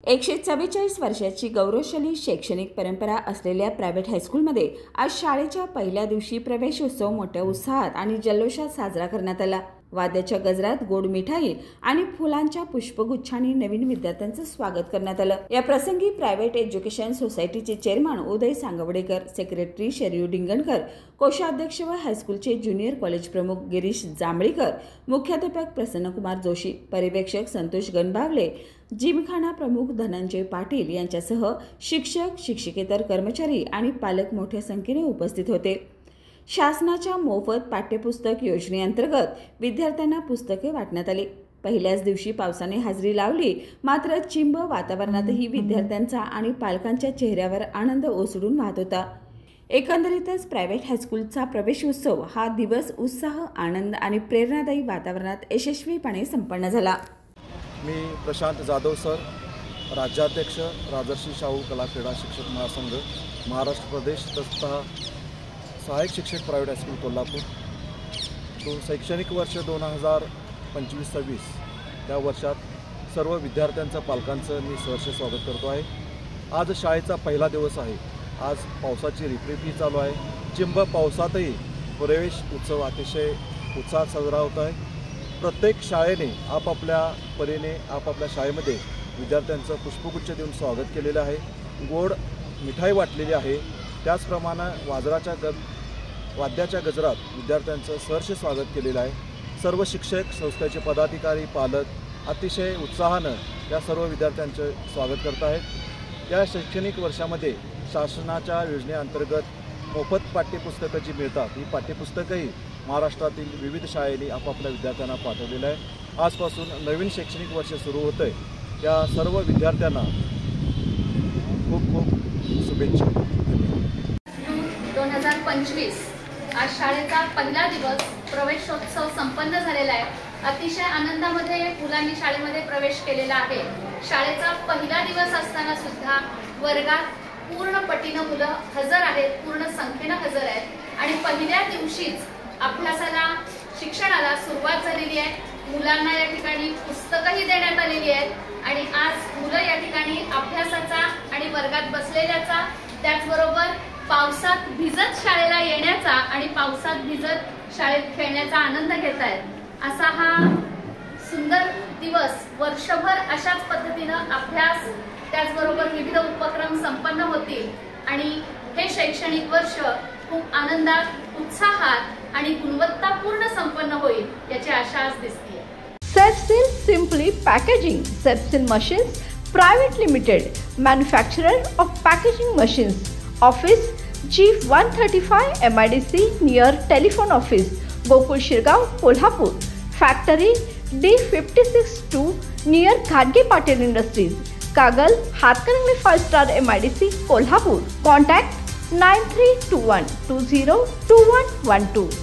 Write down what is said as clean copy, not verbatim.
144 वर्षाची गौरवशाली शैक्षणिक परंपरा असलेल्या प्रायव्हेट हायस्कूलमध्ये आज शाळेच्या पहिल्या दिवशी प्रवेशोत्सव मोठ्या उत्साहात आणि जल्लोषात साजरा करण्यात आला। वाद्याच्या गजरात, गोड मिठाई आणि फुलांच्या पुष्पगुच्छांनी नवीन विद्यार्थ्यांचं स्वागत करण्यात आलं। या प्रसंगी प्रायव्हेट एज्युकेशन सोसायटीचे चेअरमन उदय सांगवडेकर, सेक्रेटरी शरयू डिंगणकर, कोषाध्यक्ष व हायस्कूलचे ज्युनियर कॉलेज प्रमुख गिरीश जांभळीकर, मुख्याध्यापक प्रसन्नकुमार जोशी, पर्यवेक्षक संतोष गणबावले, जिमखाना प्रमुख धनंजय पाटील यांच्यासह शिक्षक, शिक्षकेतर कर्मचारी आणि पालक मोठ्या संख्येने उपस्थित होते। शासनाच्या मोफत पाठ्यपुस्तक योजनेअंतर्गत विद्यार्थ्यांना पुस्तके वाटण्यात आली। पहिल्याच दिवशी पावसाने हजेरी लावली, मात्र चिंब वातावरणातही विद्यार्थ्यांचा आणि पालकांच्या चेहऱ्यावर आनंद ओसडून वाहत होता। एकंदरीतच प्रायव्हेट हायस्कूलचा प्रवेशोत्सव हा दिवस उत्साह, आनंद आणि प्रेरणादायी वातावरणात यशस्वीपणे संपन्न झाला। मी प्रशांत जाधव सर, राज्याध्यक्ष राजर्षी शाहू कला क्रीडा शिक्षक महासंघ महाराष्ट्र प्रदेश तथा सहायक शिक्षक प्रायव्हेट हायस्कूल कोल्हापूर। शैक्षणिक वर्ष 2025-26 या वर्षात सर्व विद्यार्थ्यांचं, पालकांचं मी सहर्ष स्वागत करतो आहे। आज शाळेचा पहिला दिवस आहे। आज पावसाची रिपरिपी चालू आहे। चिंब पावसातही प्रवेश उत्सव अतिशय उत्साहात साजरा होत आहे। प्रत्येक शाळेने आपापल्या परीने आपापल्या शाळेमध्ये विद्यार्थ्यांचं पुष्पगुच्छ देऊन स्वागत केलेलं आहे। गोड मिठाई वाटलेली आहे। त्याचप्रमाणे वाद्याच्या गजरात विद्यार्थ्यांचं सहर्ष स्वागत केलेलं आहे। सर्व शिक्षक, संस्थेचे पदाधिकारी, पालक अतिशय उत्साहानं या सर्व विद्यार्थ्यांचे स्वागत करत आहेत। या शैक्षणिक वर्षामध्ये शासनाच्या योजनेअंतर्गत मोफत पाठ्यपुस्तकं जी मिळतात, ही पाठ्यपुस्तकंही महाराष्ट्रातील विविध शाळांनी आपापल्या विद्यार्थ्यांना पाठवलेलं आहे। आजपासून नवीन शैक्षणिक वर्ष सुरू होतं आहे। या सर्व विद्यार्थ्यांना खूप खूप शुभेच्छा। 2025 आज शाळेचा पहिला दिवस प्रवेशोत्सव संपन्न झालेला आहे। अतिशय आनंदामध्ये मुलांनी शाळेमध्ये प्रवेश केलेला आहे। शाळेचा पहिला दिवस असताना सुद्धा वर्गात पूर्ण पटीने मुलं हजर आहेत, पूर्ण संख्येने हजर आहेत आणि पहिल्या दिवशीच अभ्यासाला, शिक्षणाला सुरुवात झालेली आहे। मुलांना या ठिकाणी पुस्तकंही देण्यात आलेली आहेत आणि आज मुलं या ठिकाणी अभ्यासाचा आणि वर्गात बसलेल्याचा, त्याचबरोबर पावसात भिजत शाळेला येण्याचा आणि पावसात भिजत शाळेत खेळण्याचा आनंद घेत आहेत। असा हा सुंदर दिवस वर्षभर अशाच पद्धतीनं अभ्यास, त्याचबरोबर विविध उपक्रम संपन्न होतील आणि हे शैक्षणिक वर्ष खूप आनंदात, उत्साहात आणि गुणवत्तापूर्ण संपन्न होईल याची आशा आज दिसते। Sepsil Simply Packaging, Sepsil Machines Private Limited, manufacturer of packaging machines. Office G135 MIDC near telephone office, Gokul Shirgaon, Kolhapur. Factory D56-2 near Khadge Patel Industries, Kagal, Hathkarangli 5-star MIDC, Kolhapur. Contact 9321202112.